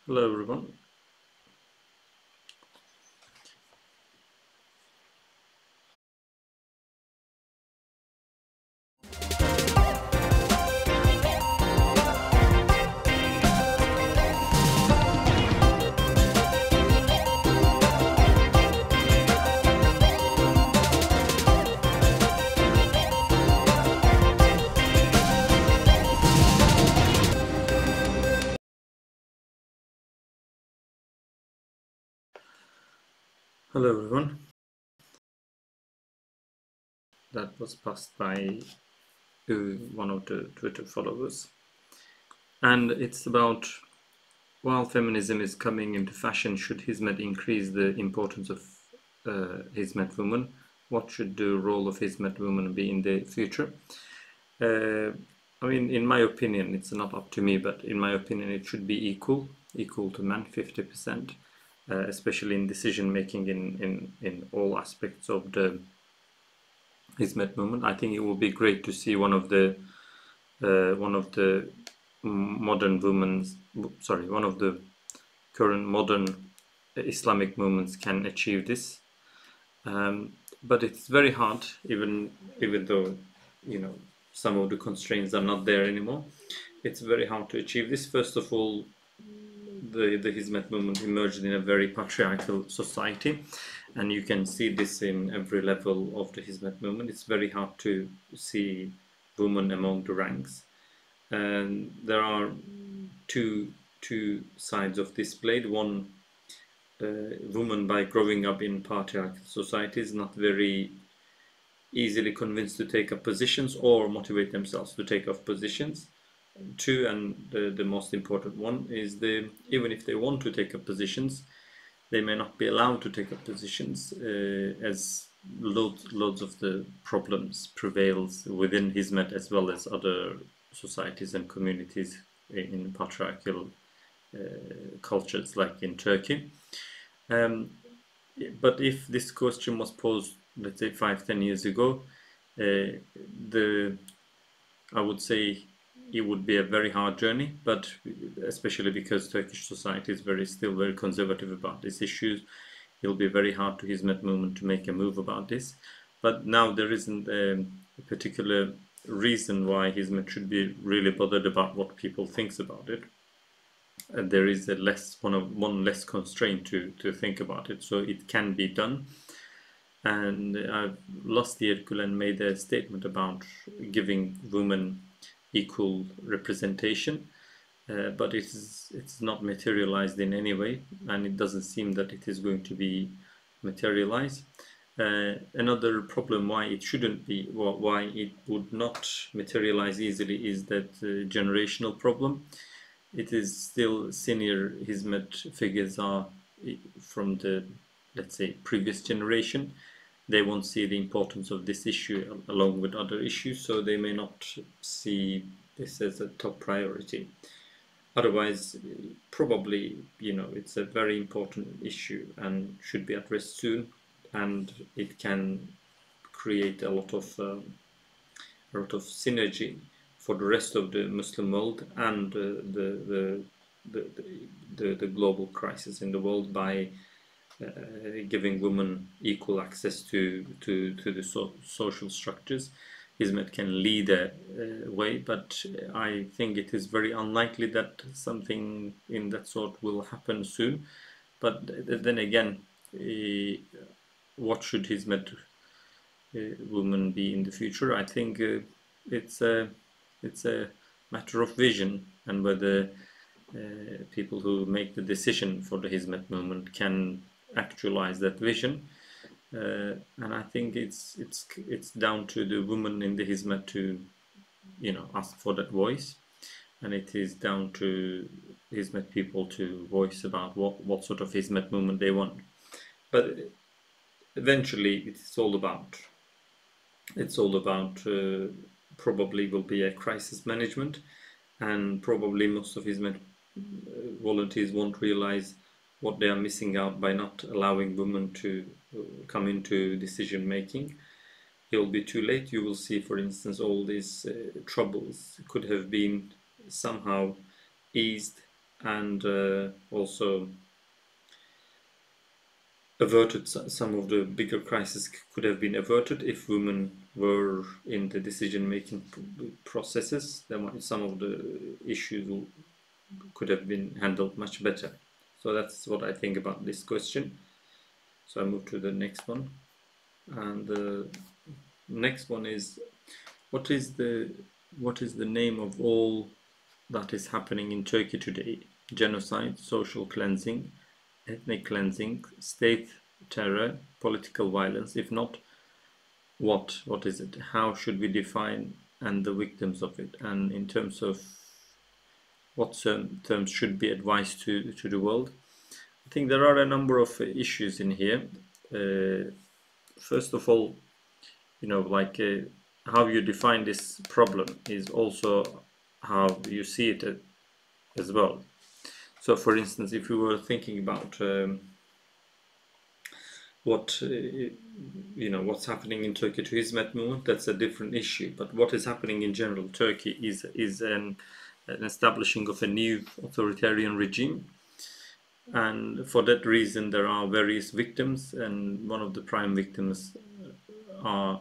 Hello everyone. Hello everyone. That was passed by one of the Twitter followers. And it's about, while feminism is coming into fashion, should Hizmet increase the importance of Hizmet women? What should the role of Hizmet women be in the future? I mean, in my opinion, it's not up to me, but in my opinion, it should be equal to men, 50%, especially in decision making in all aspects of the Hizmet movement. I think it would be great to see one of the modern women's, sorry, one of the current modern Islamic movements can achieve this. But it's very hard, even though, you know, some of the constraints are not there anymore. It's very hard to achieve this. First of all, the Hizmet movement emerged in a very patriarchal society, and you can see this in every level of the Hizmet movement. It's very hard to see women among the ranks, and there are two sides of this blade. One, women, by growing up in patriarchal societies, not very easily convinced to take up positions or motivate themselves to take up positions. Two, and the most important one, is even if they want to take up positions, they may not be allowed to take up positions, as loads of the problems prevails within Hizmet as well as other societies and communities in patriarchal cultures like in Turkey. But if this question was posed, let's say 5-10 years ago, I would say it would be a very hard journey, but especially because Turkish society is still very conservative about these issues, it'll be very hard to Hizmet movement to make a move about this. But now there isn't a particular reason why Hizmet should be really bothered about what people thinks about it. And there is one less constraint to think about it, so it can be done. And last year Gülen made a statement about giving women equal representation, but it's not materialized in any way, and it doesn't seem that it is going to be materialized. Another problem why it shouldn't be, why it would not materialize easily, is that generational problem. It is still senior Hizmet figures are from the, let's say, previous generation. They won't see the importance of this issue along with other issues, so they may not see this as a top priority. Otherwise, probably, it's a very important issue and should be addressed soon, and it can create a lot of synergy for the rest of the Muslim world and the global crisis in the world by giving women equal access to the social structures. Hizmet can lead a way, but I think it is very unlikely that something in that sort will happen soon. But then again, what should Hizmet women be in the future? I think it's a matter of vision, and whether people who make the decision for the Hizmet movement can actualize that vision. And I think it's down to the women in the Hizmet to, ask for that voice, and it is down to Hizmet people to voice about what sort of Hizmet movement they want. But eventually, it's all about probably will be a crisis management, and probably most of Hizmet volunteers won't realize what they are missing out by not allowing women to come into decision making. It will be too late. You will see, for instance, all these troubles could have been somehow eased and also averted. Some of the bigger crises could have been averted if women were in the decision-making processes. Some of the issues could have been handled much better. So that's what I think about this question. So I move to the next one, and the next one is, what is the name of all that is happening in Turkey today? Genocide, social cleansing, ethnic cleansing, state terror, political violence. If not, what is it? How should we define and the victims of it? And in terms of what terms should be advised to the world? I think there are a number of issues in here. First of all, like how you define this problem is also how you see it as well. So, for instance, if we were thinking about what's happening in Turkey to Hizmet Movement, that's a different issue. But what is happening in general Turkey is an establishing of a new authoritarian regime, and for that reason there are various victims, and one of the prime victims are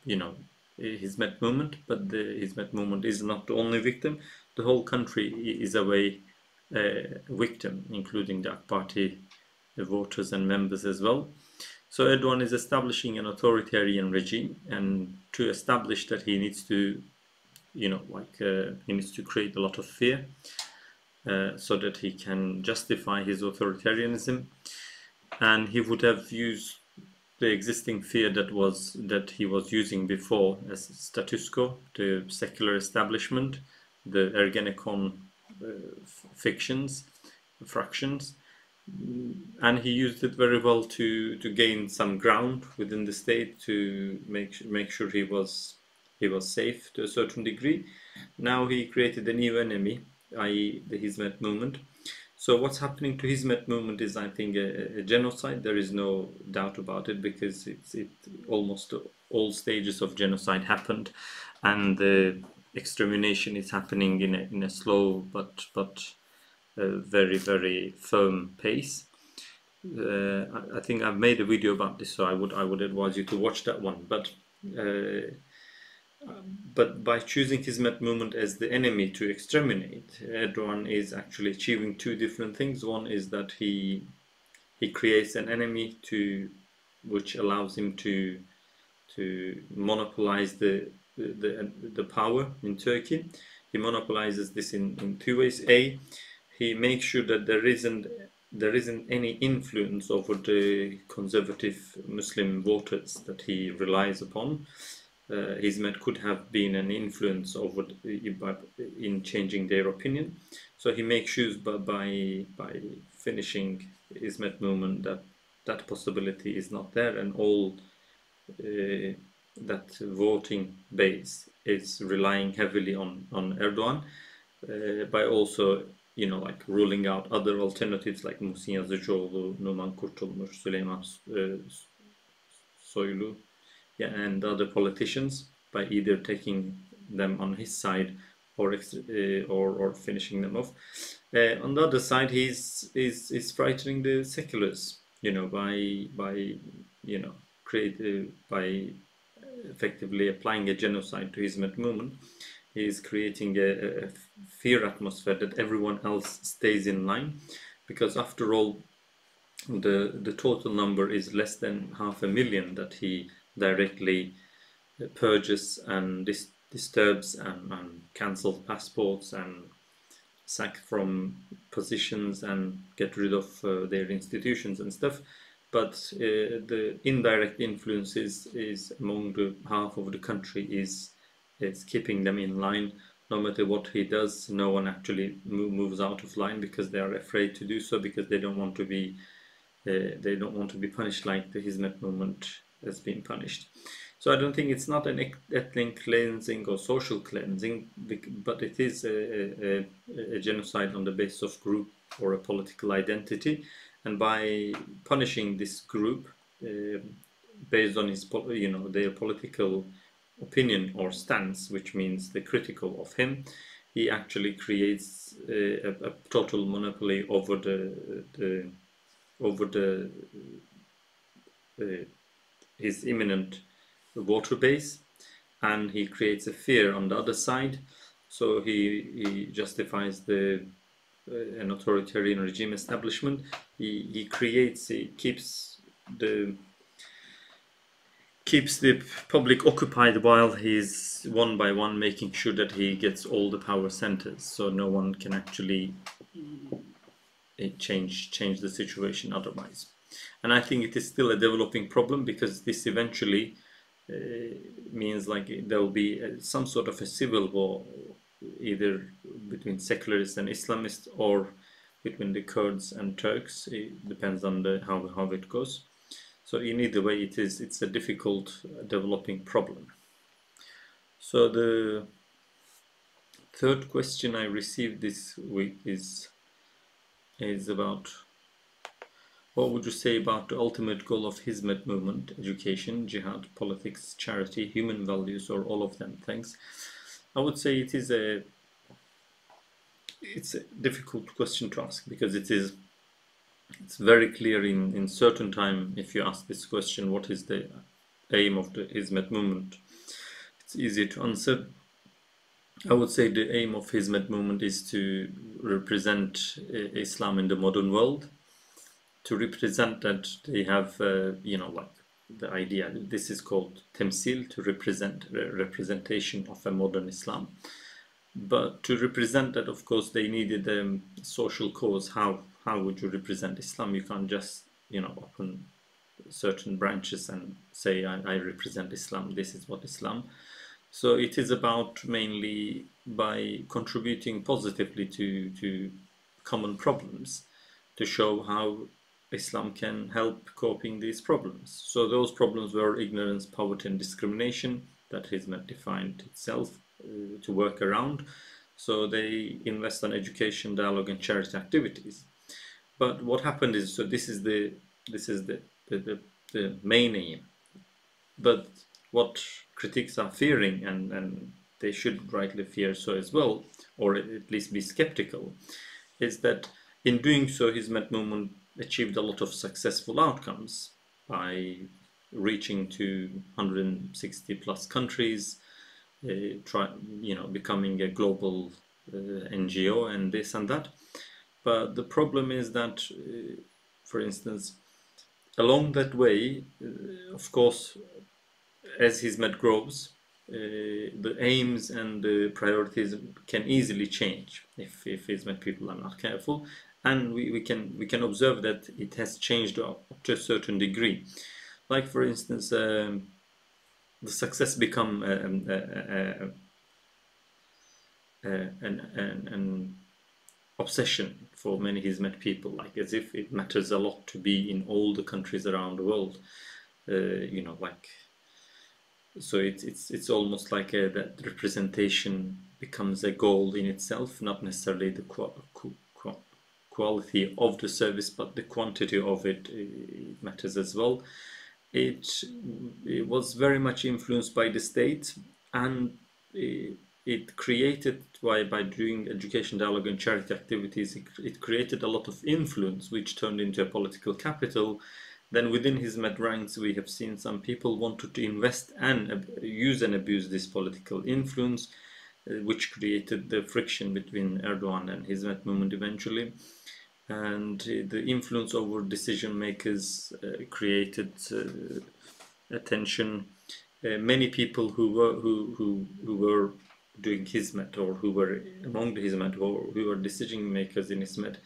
Hizmet Movement. But the Hizmet Movement is not the only victim. The whole country is a victim, including the AK Party voters and members as well. So Erdogan is establishing an authoritarian regime, and to establish that he needs to he needs to create a lot of fear so that he can justify his authoritarianism, and he would have used the existing fear that he was using before as status quo, the secular establishment, the Ergenekon fractions, and he used it very well to gain some ground within the state, to make sure he was safe to a certain degree. Now he created a new enemy, i.e. the Hizmet Movement. So what's happening to Hizmet Movement is, I think, a genocide. There is no doubt about it, because almost all stages of genocide happened, and the extermination is happening in a slow but very, very firm pace. I think I've made a video about this, so I would advise you to watch that one. But by choosing Hizmet Movement as the enemy to exterminate, Erdogan is actually achieving two different things. One is that he creates an enemy which allows him to monopolize the power in Turkey. He monopolizes this in two ways. A, he makes sure that there isn't any influence over the conservative Muslim voters that he relies upon. Hizmet could have been an influence over in changing their opinion. So he makes sure by finishing Hizmet Movement that possibility is not there, and all that voting base is relying heavily on Erdogan, by also ruling out other alternatives like Muhsin Yazıcıoğlu, Numan Kurtulmuş, Süleyman Soylu, and other politicians, by either taking them on his side or finishing them off. On the other side, he's frightening the seculars, by effectively applying a genocide to Hizmet Movement. He is creating a fear atmosphere that everyone else stays in line, because after all, the total number is less than 500,000 that he directly purges and disturbs and cancels passports and sack from positions and get rid of their institutions and stuff. But the indirect influence is among the half of the country is keeping them in line. No matter what he does, no one actually moves out of line, because they are afraid to do so, because they don't want to be punished like the Hizmet Movement has been punished. So I don't think it's not an ethnic cleansing or social cleansing, but it is a genocide on the basis of group or a political identity. And by punishing this group based on their political opinion or stance, which means they're critical of him, he actually creates a total monopoly over his imminent voter base, and he creates a fear on the other side. So he justifies an authoritarian regime establishment. He keeps the public occupied while he's one by one making sure that he gets all the power centers, so no one can actually change the situation otherwise. And I think it is still a developing problem, because this eventually means like there will be some sort of a civil war, either between secularists and Islamists, or between the Kurds and Turks. It depends on how it goes. So in either way, it's a difficult developing problem. So the third question I received this week is about, what would you say about the ultimate goal of Hizmet movement: education, jihad, politics, charity, human values, or all of them? Thanks. I would say it's a difficult question to ask, because it's very clear in certain time. If you ask this question, what is the aim of the Hizmet movement, it's easy to answer. I would say the aim of Hizmet movement is to represent Islam in the modern world, to represent that they have, like the idea, this is called temsil, to represent representation of a modern Islam. But to represent that, of course, they needed a social cause. How would you represent Islam? You can't just, open certain branches and say, I represent Islam, this is what Islam. So it is about mainly by contributing positively to common problems, to show how Islam can help coping these problems. So those problems were ignorance, poverty, and discrimination that Hizmet defined itself to work around. So they invest on education, dialogue, and charity activities. But what happened is, so this is the main aim. But what critics are fearing, and they should rightly fear so as well, or at least be skeptical, is that in doing so, Hizmet movement achieved a lot of successful outcomes by reaching to 160 plus countries, becoming a global NGO and this and that. But the problem is that, for instance, along that way, of course, as Hizmet grows, the aims and the priorities can easily change if Hizmet people are not careful, and we can observe that it has changed up to a certain degree. Like, for instance, the success become an obsession for many Hizmet people, like as if it matters a lot to be in all the countries around the world. So it's almost like that representation becomes a goal in itself, not necessarily the quality of the service, but the quantity of it matters as well. It was very much influenced by the state, and it created, by doing education, dialogue, and charity activities, it created a lot of influence, which turned into a political capital. Then within Hizmet ranks, we have seen some people wanted to invest and use and abuse this political influence, which created the friction between Erdogan and Hizmet movement eventually. And the influence over decision makers created attention. Many people who were doing Hizmet, or who were among the Hizmet, or who were decision makers in Hizmet,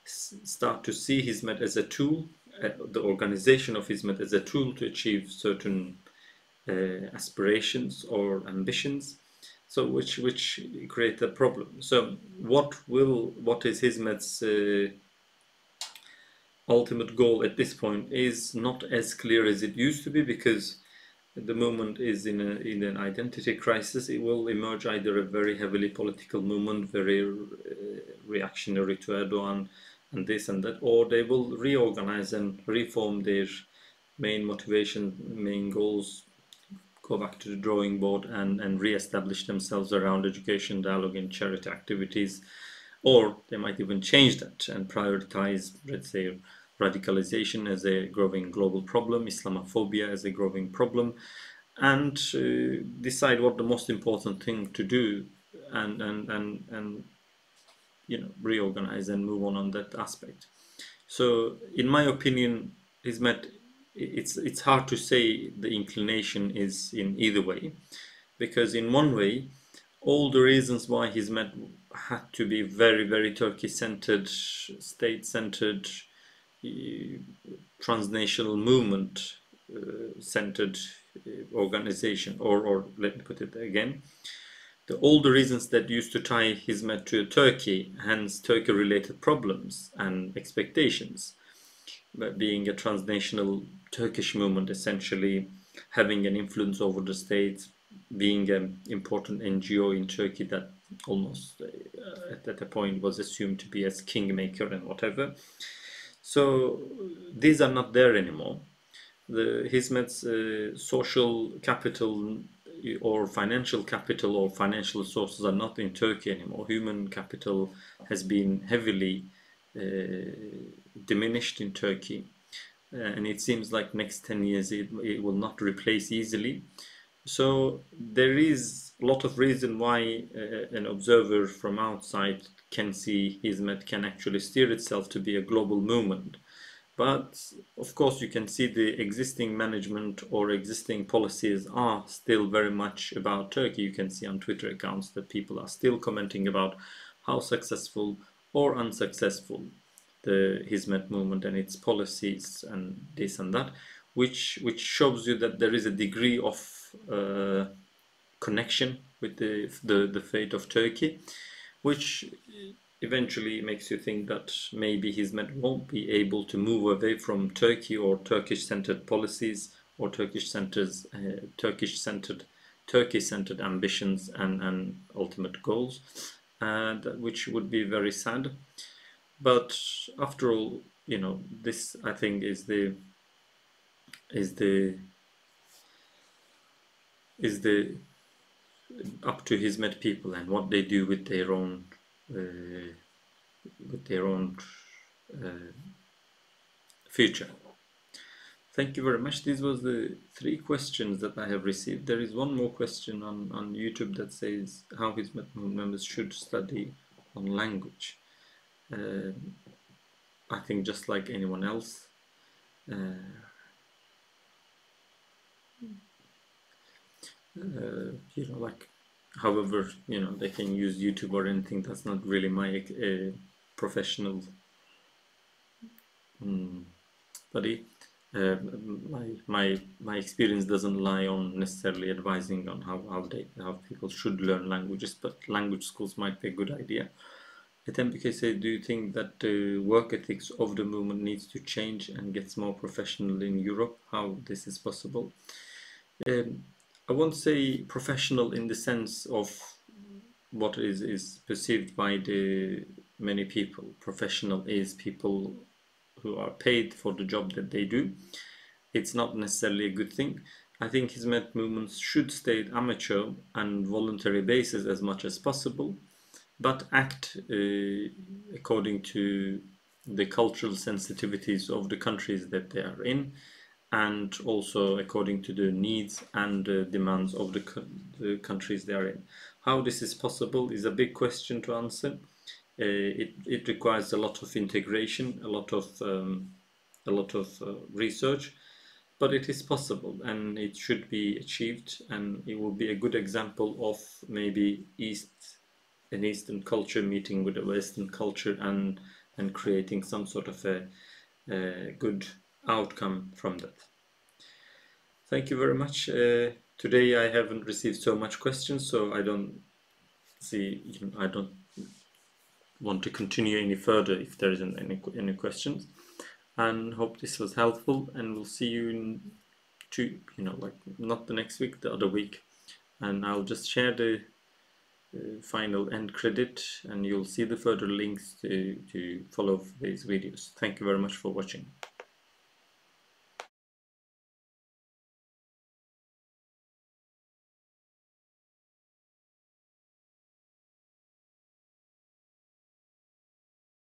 start to see Hizmet as a tool, the organization of Hizmet as a tool to achieve certain aspirations or ambitions. So which create a problem. So what is Hizmet's ultimate goal at this point is not as clear as it used to be, because the movement is in an identity crisis. It will emerge either a very heavily political movement, very reactionary to Erdogan and this and that, or they will reorganize and reform their main motivation, main goals, go back to the drawing board and re-establish themselves around education, dialogue and charity activities, or they might even change that and prioritize, let's say, radicalization as a growing global problem, Islamophobia as a growing problem, and decide what the most important thing to do, and reorganize and move on that aspect. So in my opinion, Hizmet, it's hard to say the inclination is in either way, because in one way, all the reasons why Hizmet had to be very, very Turkey-centered, state-centered, transnational movement centered organization, or let me put it again, all the reasons that used to tie Hizmet to Turkey, hence Turkey-related problems and expectations, being a transnational Turkish movement, essentially having an influence over the state, being an important NGO in Turkey that almost at a point was assumed to be as kingmaker and whatever. So these are not there anymore. The Hizmet's social capital or financial capital or financial sources are not in Turkey anymore. Human capital has been heavily diminished in Turkey, and it seems like next 10 years it will not replace easily. So there is a lot of reason why an observer from outside can see Hizmet can actually steer itself to be a global movement. But of course, you can see the existing management or existing policies are still very much about Turkey. You can see on Twitter accounts that people are still commenting about how successful or unsuccessful the Hizmet movement and its policies and this and that, which shows you that there is a degree of connection with the fate of Turkey, which eventually makes you think that maybe Hizmet won't be able to move away from Turkey or Turkish-centered policies or Turkey-centered ambitions and ultimate goals, which would be very sad. But after all, this I think is the up to Hizmet people and what they do with their own future. Thank you very much. These was the 3 questions that I have received. There is one more question on YouTube that says how Hizmet members should study on language. I think just like anyone else, however, they can use YouTube or anything. That's not really my professional study. My experience doesn't lie on necessarily advising on how people should learn languages, but language schools might be a good idea. Atembike said, do you think that the work ethics of the movement needs to change and gets more professional in Europe? How this is possible? I won't say professional in the sense of what is perceived by the many people. Professional is people who are paid for the job that they do. It's not necessarily a good thing. I think Hizmet movements should stay amateur and voluntary basis as much as possible, but act according to the cultural sensitivities of the countries that they are in, and also according to the needs and demands of the countries they are in. How this is possible is a big question to answer. It requires a lot of integration, a lot of research, but it is possible and it should be achieved, and it will be a good example of maybe an Eastern culture meeting with a Western culture and creating some sort of a good outcome from that. Thank you very much. Today I haven't received so much questions, so I don't want to continue any further if there isn't any questions, and hope this was helpful, and we'll see you in not the next week, the other week, and I'll just share the final end credit, and you'll see the further links to follow these videos. Thank you very much for watching.